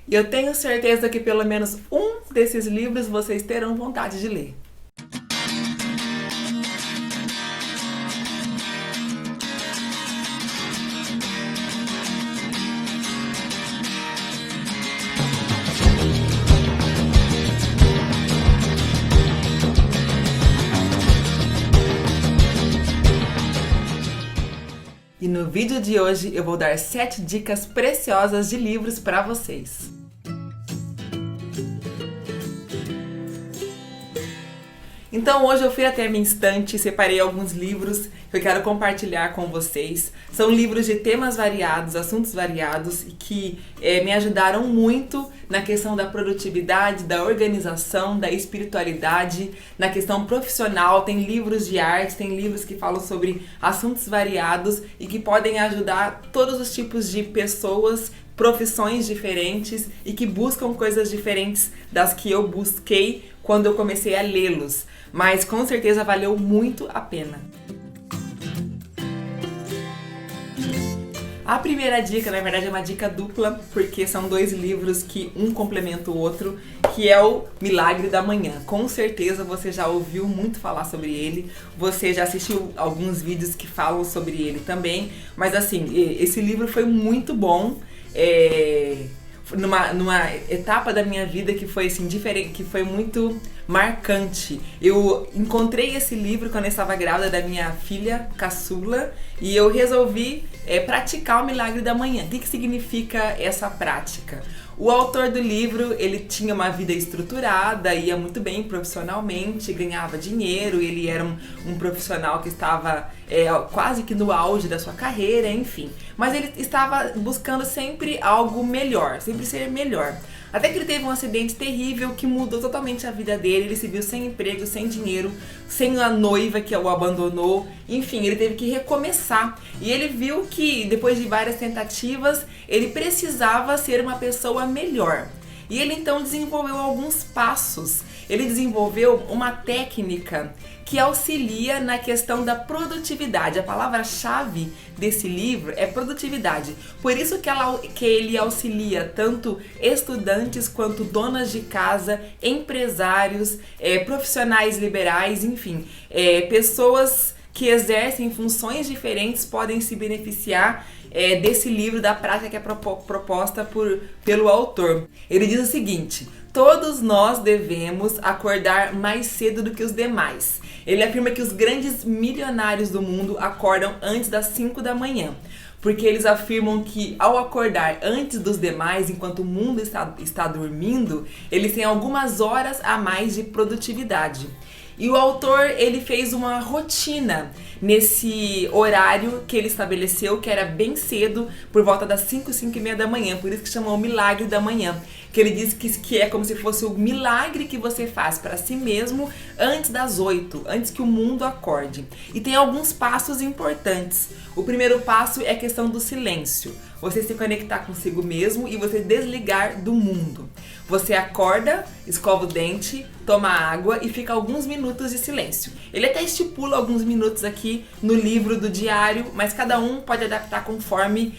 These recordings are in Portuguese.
E eu tenho certeza que pelo menos um desses livros vocês terão vontade de ler. E no vídeo de hoje eu vou dar 7 dicas preciosas de livros para vocês. Então hoje eu fui até a minha estante e separei alguns livros que eu quero compartilhar com vocês. São livros de temas variados, assuntos variados e que me ajudaram muito na questão da produtividade, da organização, da espiritualidade, na questão profissional. Tem livros de arte, tem livros que falam sobre assuntos variados e que podem ajudar todos os tipos de pessoas, profissões diferentes e que buscam coisas diferentes das que eu busquei quando eu comecei a lê-los. Mas com certeza valeu muito a pena. A primeira dica, na verdade, é uma dica dupla, porque são 2 livros que um complementa o outro, que é o Milagre da Manhã. Com certeza você já ouviu muito falar sobre ele, você já assistiu alguns vídeos que falam sobre ele também, mas assim, esse livro foi muito bom. Numa etapa da minha vida que foi assim, diferente, que foi muito marcante. Eu encontrei esse livro quando eu estava grávida da minha filha caçula e eu resolvi praticar o Milagre da Manhã. O que significa essa prática? O autor do livro, ele tinha uma vida estruturada, ia muito bem profissionalmente, ganhava dinheiro, ele era um profissional que estava quase que no auge da sua carreira, enfim. Mas ele estava buscando sempre algo melhor, sempre ser melhor. Até que ele teve um acidente terrível que mudou totalmente a vida dele, ele se viu sem emprego, sem dinheiro, sem a noiva que o abandonou, enfim, ele teve que recomeçar. E ele viu que depois de várias tentativas, ele precisava ser uma pessoa melhor. E ele então desenvolveu alguns passos, ele desenvolveu uma técnica que auxilia na questão da produtividade. A palavra-chave desse livro é produtividade. Por isso que ele auxilia tanto estudantes quanto donas de casa, empresários, profissionais liberais, enfim, pessoas que exercem funções diferentes podem se beneficiar desse livro, da prática que é proposta pelo autor. Ele diz o seguinte: todos nós devemos acordar mais cedo do que os demais. Ele afirma que os grandes milionários do mundo acordam antes das 5 da manhã. Porque eles afirmam que ao acordar antes dos demais, enquanto o mundo está dormindo, eles têm algumas horas a mais de produtividade. E o autor, ele fez uma rotina nesse horário que ele estabeleceu, que era bem cedo, por volta das 5, 5 e meia da manhã, por isso que chamou o Milagre da Manhã. Que ele diz que é como se fosse o milagre que você faz para si mesmo antes das 8, antes que o mundo acorde. E tem alguns passos importantes. O primeiro passo é a questão do silêncio. Você se conectar consigo mesmo e você desligar do mundo. Você acorda, escova o dente, toma água e fica alguns minutos de silêncio. Ele até estipula alguns minutos aqui no livro do diário, mas cada um pode adaptar conforme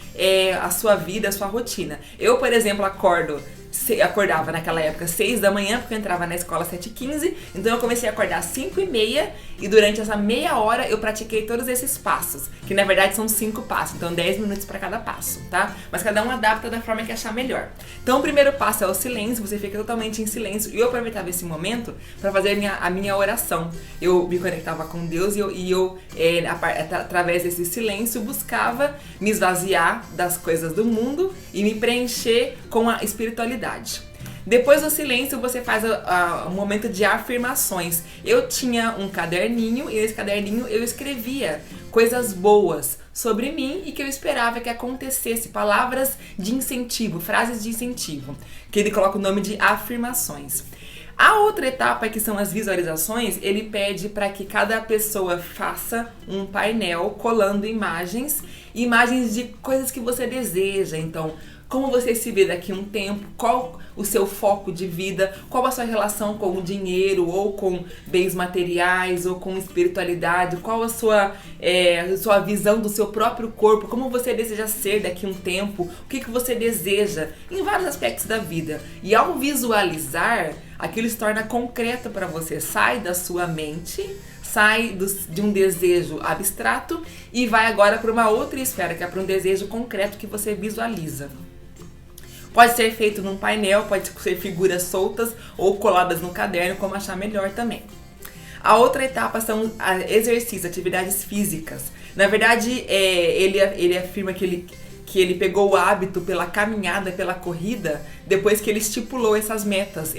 a sua vida, a sua rotina. Eu, por exemplo, acordava naquela época 6 da manhã, porque eu entrava na escola às 7h15, então eu comecei a acordar às 5h30 e durante essa meia hora eu pratiquei todos esses passos, que na verdade são 5 passos, então 10 minutos para cada passo, tá? Mas cada um adapta da forma que achar melhor. Então o primeiro passo é o silêncio, você fica totalmente em silêncio, e eu aproveitava esse momento para fazer a minha oração. Eu me conectava com Deus e eu através desse silêncio, buscava me esvaziar das coisas do mundo e me preencher com a espiritualidade. Depois do silêncio, você faz um momento de afirmações. Eu tinha um caderninho e nesse caderninho eu escrevia coisas boas sobre mim e que eu esperava que acontecesse, palavras de incentivo, frases de incentivo, que ele coloca o nome de afirmações. A outra etapa, que são as visualizações, ele pede para que cada pessoa faça um painel colando imagens de coisas que você deseja. Então, como você se vê daqui a um tempo, qual o seu foco de vida, qual a sua relação com o dinheiro, ou com bens materiais, ou com espiritualidade, qual a sua visão do seu próprio corpo, como você deseja ser daqui a um tempo, o que você deseja, em vários aspectos da vida. E ao visualizar, aquilo se torna concreto para você, sai da sua mente, sai de um desejo abstrato e vai agora para uma outra esfera, que é para um desejo concreto que você visualiza. Pode ser feito num painel, pode ser figuras soltas ou coladas no caderno, como achar melhor também. A outra etapa são exercícios, atividades físicas. Na verdade, ele afirma que ele pegou o hábito pela caminhada, pela corrida, depois que ele estipulou essas metas,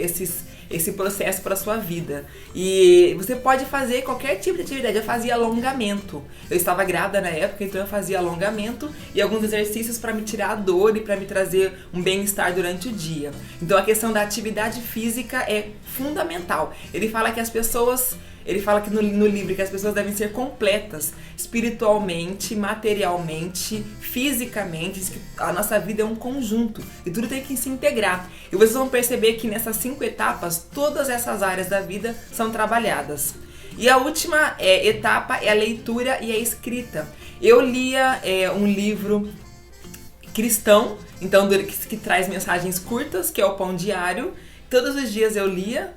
esse processo para a sua vida. E você pode fazer qualquer tipo de atividade. Eu fazia alongamento. Eu estava grávida na época, então eu fazia alongamento e alguns exercícios para me tirar a dor e para me trazer um bem-estar durante o dia. Então a questão da atividade física é fundamental. Ele fala que no livro que as pessoas devem ser completas espiritualmente, materialmente, fisicamente, que a nossa vida é um conjunto e tudo tem que se integrar. E vocês vão perceber que nessas 5 etapas, todas essas áreas da vida são trabalhadas. E a última etapa é a leitura e a escrita. Eu lia um livro cristão, então que traz mensagens curtas, que é o Pão Diário. Todos os dias eu lia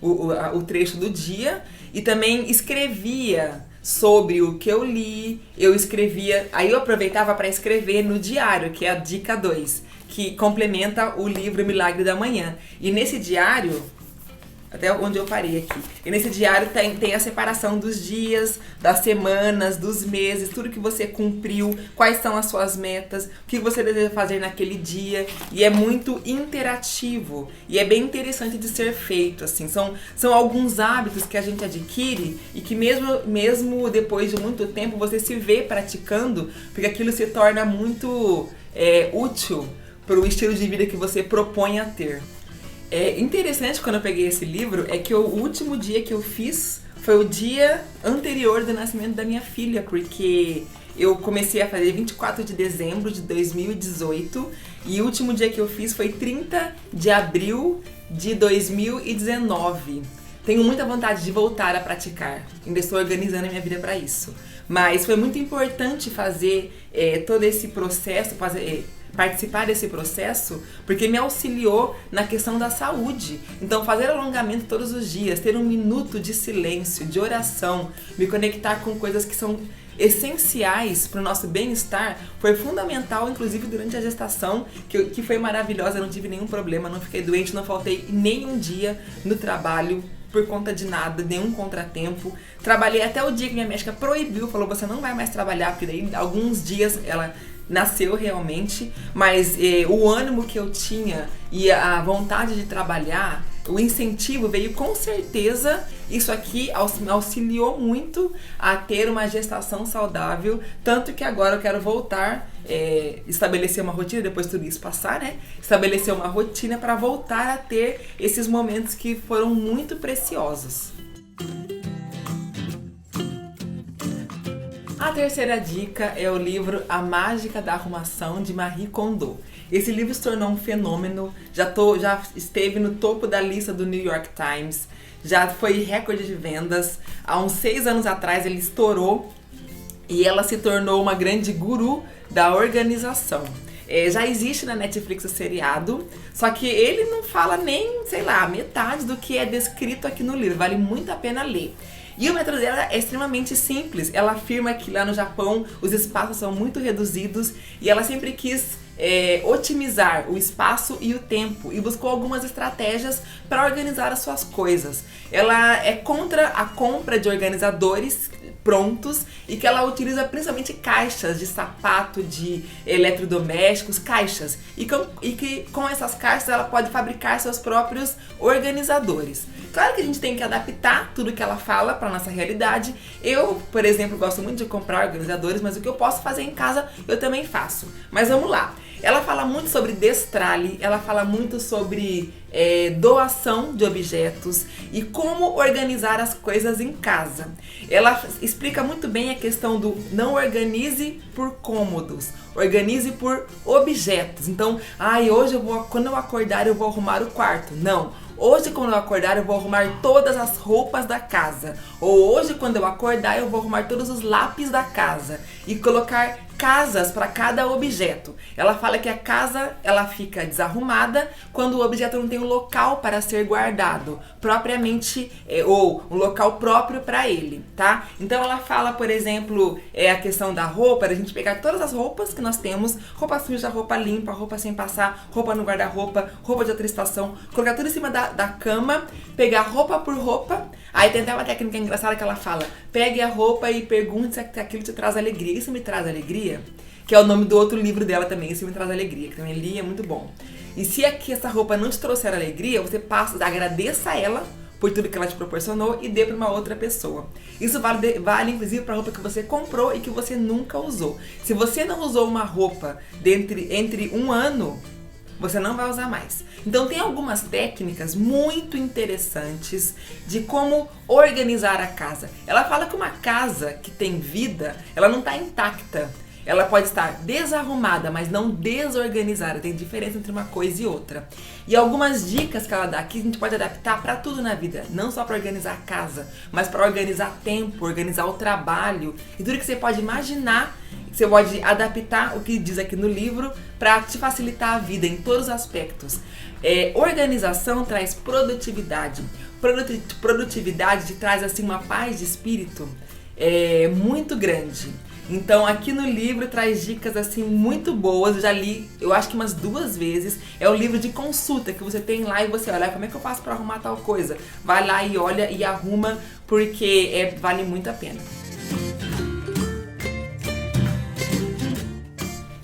o trecho do dia e também escrevia sobre o que eu li. Eu escrevia, aí eu aproveitava para escrever no diário, que é a dica 2, que complementa o livro Milagre da Manhã. E nesse diário, até onde eu parei aqui, e nesse diário tem a separação dos dias, das semanas, dos meses, tudo que você cumpriu, quais são as suas metas, o que você deseja fazer naquele dia, e é muito interativo, e é bem interessante de ser feito, assim, são alguns hábitos que a gente adquire, e que mesmo depois de muito tempo você se vê praticando, porque aquilo se torna muito útil para o estilo de vida que você propõe a ter. É interessante quando eu peguei esse livro, é que o último dia que eu fiz foi o dia anterior do nascimento da minha filha, porque eu comecei a fazer 24 de dezembro de 2018 e o último dia que eu fiz foi 30 de abril de 2019. Tenho muita vontade de voltar a praticar, ainda estou organizando a minha vida para isso. Mas foi muito importante fazer todo esse processo, participar desse processo, porque me auxiliou na questão da saúde. Então fazer alongamento todos os dias, ter um minuto de silêncio, de oração, me conectar com coisas que são essenciais para o nosso bem-estar, foi fundamental, inclusive durante a gestação, que foi maravilhosa, eu não tive nenhum problema, não fiquei doente, não faltei nenhum dia no trabalho por conta de nada, nenhum contratempo. Trabalhei até o dia que minha médica proibiu, falou, você não vai mais trabalhar, porque daí alguns dias ela nasceu realmente, mas o ânimo que eu tinha e a vontade de trabalhar, o incentivo veio com certeza. Isso aqui me auxiliou muito a ter uma gestação saudável, tanto que agora eu quero voltar, estabelecer uma rotina, depois tudo isso passar, né? Estabelecer uma rotina para voltar a ter esses momentos que foram muito preciosos. A terceira dica é o livro A Mágica da Arrumação, de Marie Kondo. Esse livro se tornou um fenômeno, já esteve no topo da lista do New York Times, já foi recorde de vendas. Há uns 6 anos atrás ele estourou e ela se tornou uma grande guru da organização. Já existe na Netflix o seriado, só que ele não fala nem, metade do que é descrito aqui no livro, vale muito a pena ler. E o método dela é extremamente simples. Ela afirma que lá no Japão os espaços são muito reduzidos e ela sempre quis otimizar o espaço e o tempo e buscou algumas estratégias para organizar as suas coisas. Ela é contra a compra de organizadores prontos e que ela utiliza principalmente caixas de sapato, de eletrodomésticos, caixas, e que com essas caixas ela pode fabricar seus próprios organizadores. Claro que a gente tem que adaptar tudo que ela fala para nossa realidade. Eu, por exemplo, gosto muito de comprar organizadores, mas o que eu posso fazer em casa eu também faço. Mas vamos lá. Ela fala muito sobre destralhe, ela fala muito sobre doação de objetos e como organizar as coisas em casa. Ela explica muito bem a questão do não organize por cômodos, organize por objetos. Então, hoje quando eu acordar eu vou arrumar o quarto. Não. Hoje, quando eu acordar, eu vou arrumar todas as roupas da casa. Ou hoje, quando eu acordar, eu vou arrumar todos os lápis da casa. E colocar casas para cada objeto. Ela fala que a casa ela fica desarrumada quando o objeto não tem um local para ser guardado, propriamente, ou um local próprio para ele, tá? Então ela fala, por exemplo, a questão da roupa, da gente pegar todas as roupas que nós temos, roupa suja, roupa limpa, roupa sem passar, roupa no guarda-roupa, roupa de outra estação, colocar tudo em cima da cama, pegar roupa por roupa. Aí tem até uma técnica engraçada que ela fala: pegue a roupa e pergunte se aquilo te traz alegria. Isso me traz alegria? Que é o nome do outro livro dela também, Isso Me Traz Alegria, que também li, é muito bom. E se aqui essa roupa não te trouxer alegria, você agradeça a ela por tudo que ela te proporcionou e dê para uma outra pessoa. Isso vale inclusive para a roupa que você comprou e que você nunca usou. Se você não usou uma roupa entre um ano, você não vai usar mais. Então tem algumas técnicas muito interessantes de como organizar a casa. Ela fala que uma casa que tem vida, ela não está intacta. Ela pode estar desarrumada, mas não desorganizada. Tem diferença entre uma coisa e outra. E algumas dicas que ela dá aqui a gente pode adaptar para tudo na vida. Não só para organizar a casa, mas para organizar tempo, organizar o trabalho. E tudo que você pode imaginar, você pode adaptar o que diz aqui no livro para te facilitar a vida em todos os aspectos. Organização traz produtividade. Produtividade te traz assim uma paz de espírito muito grande. Então aqui no livro traz dicas assim muito boas, eu já li, eu acho que umas 2 vezes. É um livro de consulta que você tem lá e você olha, como é que eu faço para arrumar tal coisa? Vai lá e olha e arruma, porque vale muito a pena.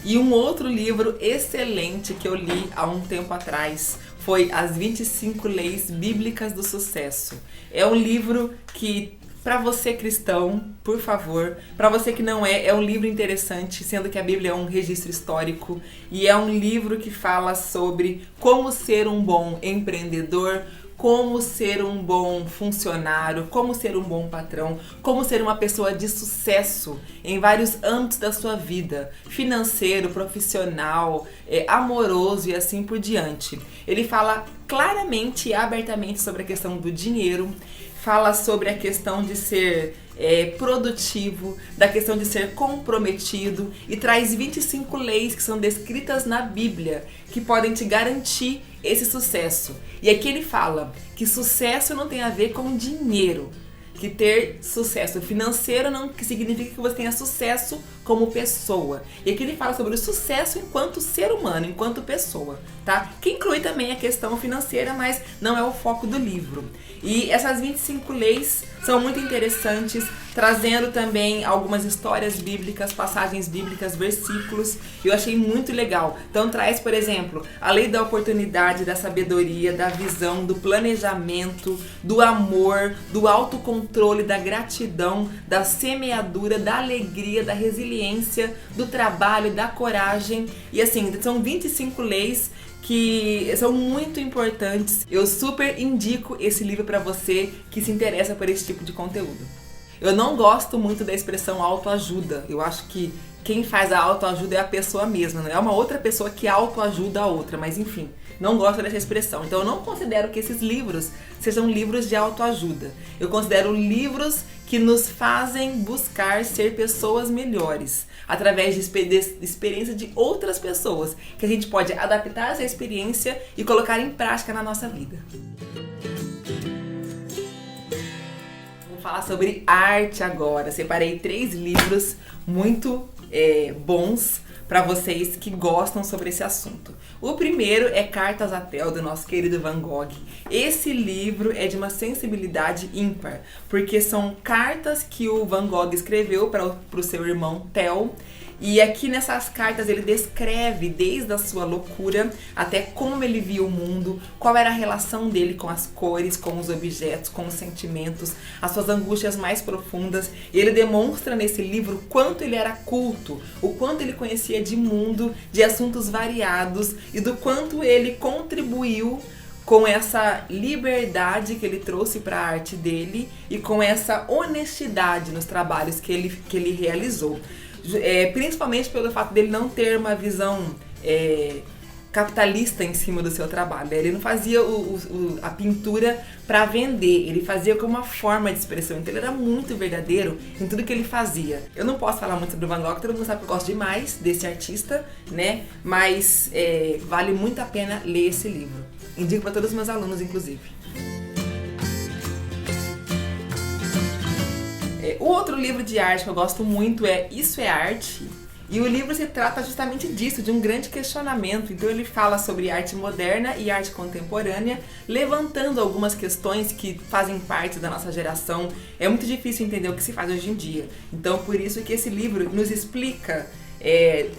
E um outro livro excelente que eu li há um tempo atrás foi As 25 Leis Bíblicas do Sucesso. É um livro que, para você cristão, por favor, para você que não é um livro interessante, sendo que a Bíblia é um registro histórico e é um livro que fala sobre como ser um bom empreendedor, como ser um bom funcionário, como ser um bom patrão, como ser uma pessoa de sucesso em vários âmbitos da sua vida, financeiro, profissional, amoroso e assim por diante. Ele fala claramente e abertamente sobre a questão do dinheiro, fala sobre a questão de ser produtivo, da questão de ser comprometido e traz 25 leis que são descritas na Bíblia que podem te garantir esse sucesso. E aqui ele fala que sucesso não tem a ver com dinheiro, que ter sucesso financeiro não significa que você tenha sucesso como pessoa. E aqui ele fala sobre o sucesso enquanto ser humano, enquanto pessoa, tá? Que inclui também a questão financeira, mas não é o foco do livro. E essas 25 leis são muito interessantes, trazendo também algumas histórias bíblicas, passagens bíblicas, versículos. Eu achei muito legal. Então traz, por exemplo, a lei da oportunidade, da sabedoria, da visão, do planejamento, do amor, do autocontrole, da gratidão, da semeadura, da alegria, da resiliência, do trabalho, da coragem. E assim, são 25 leis que são muito importantes. Eu super indico esse livro para você que se interessa por esse tipo de conteúdo. Eu não gosto muito da expressão autoajuda. Eu acho que quem faz a autoajuda é a pessoa mesma, não é uma outra pessoa que autoajuda a outra, mas enfim, não gosto dessa expressão. Então eu não considero que esses livros sejam livros de autoajuda. Eu considero livros que nos fazem buscar ser pessoas melhores, através de experiência de outras pessoas, que a gente pode adaptar essa experiência e colocar em prática na nossa vida. Vamos falar sobre arte agora. Separei 3 livros muito bons para vocês que gostam sobre esse assunto. O primeiro é Cartas a Theo, do nosso querido Van Gogh. Esse livro é de uma sensibilidade ímpar, porque são cartas que o Van Gogh escreveu para o seu irmão Theo, E aqui nessas cartas ele descreve desde a sua loucura até como ele via o mundo, qual era a relação dele com as cores, com os objetos, com os sentimentos, as suas angústias mais profundas. E ele demonstra nesse livro o quanto ele era culto, o quanto ele conhecia de mundo, de assuntos variados e do quanto ele contribuiu com essa liberdade que ele trouxe para a arte dele e com essa honestidade nos trabalhos que ele realizou. Principalmente pelo fato dele não ter uma visão capitalista em cima do seu trabalho. Ele não fazia a pintura para vender, ele fazia como uma forma de expressão. Então ele era muito verdadeiro em tudo que ele fazia. Eu não posso falar muito sobre o Van Gogh, todo mundo sabe que eu gosto demais desse artista, né? Mas vale muito a pena ler esse livro. Indico para todos os meus alunos, inclusive. O outro livro de arte que eu gosto muito é Isso é Arte. E o livro se trata justamente disso, de um grande questionamento. Então ele fala sobre arte moderna e arte contemporânea, levantando algumas questões que fazem parte da nossa geração. É muito difícil entender o que se faz hoje em dia. Então por isso que esse livro nos explica,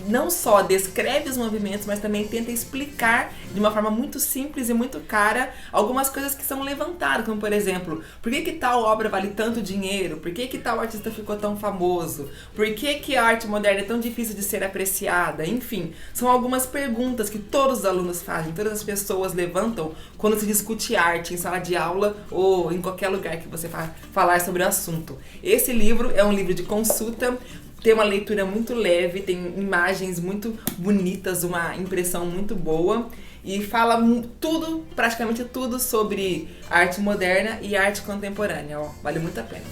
não só descreve os movimentos, mas também tenta explicar de uma forma muito simples e muito clara algumas coisas que são levantadas, como por exemplo, por que tal obra vale tanto dinheiro? Por que tal artista ficou tão famoso? Por que a arte moderna é tão difícil de ser apreciada? Enfim, são algumas perguntas que todos os alunos fazem, todas as pessoas levantam quando se discute arte em sala de aula ou em qualquer lugar que você falar sobre o assunto. Esse livro é um livro de consulta, tem uma leitura muito leve, tem imagens muito bonitas, uma impressão muito boa e fala tudo, praticamente tudo sobre arte moderna e arte contemporânea. Vale muito a pena.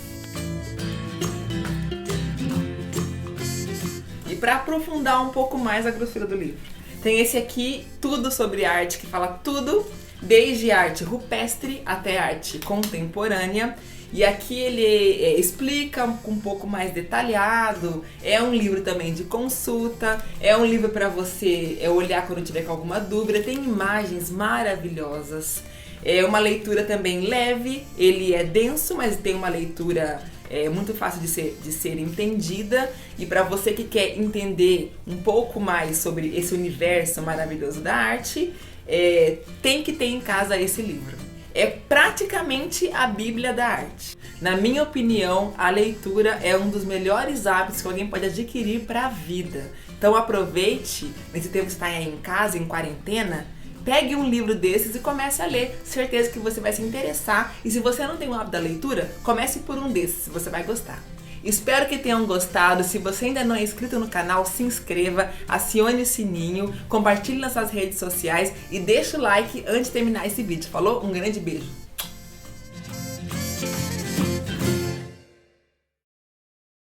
E para aprofundar um pouco mais a grossura do livro, tem esse aqui, Tudo sobre Arte, que fala tudo, desde arte rupestre até arte contemporânea. E aqui ele explica um pouco mais detalhado, é um livro também de consulta, é um livro para você olhar quando tiver com alguma dúvida, tem imagens maravilhosas, é uma leitura também leve, ele é denso, mas tem uma leitura muito fácil de ser entendida, e para você que quer entender um pouco mais sobre esse universo maravilhoso da arte, tem que ter em casa esse livro. É praticamente a Bíblia da arte. Na minha opinião, a leitura é um dos melhores hábitos que alguém pode adquirir para a vida. Então aproveite, nesse tempo que está aí em casa, em quarentena, pegue um livro desses e comece a ler. Certeza que você vai se interessar. E se você não tem o hábito da leitura, comece por um desses, você vai gostar. Espero que tenham gostado. Se você ainda não é inscrito no canal, se inscreva, acione o sininho, compartilhe nas suas redes sociais e deixa o like antes de terminar esse vídeo. Falou? Um grande beijo!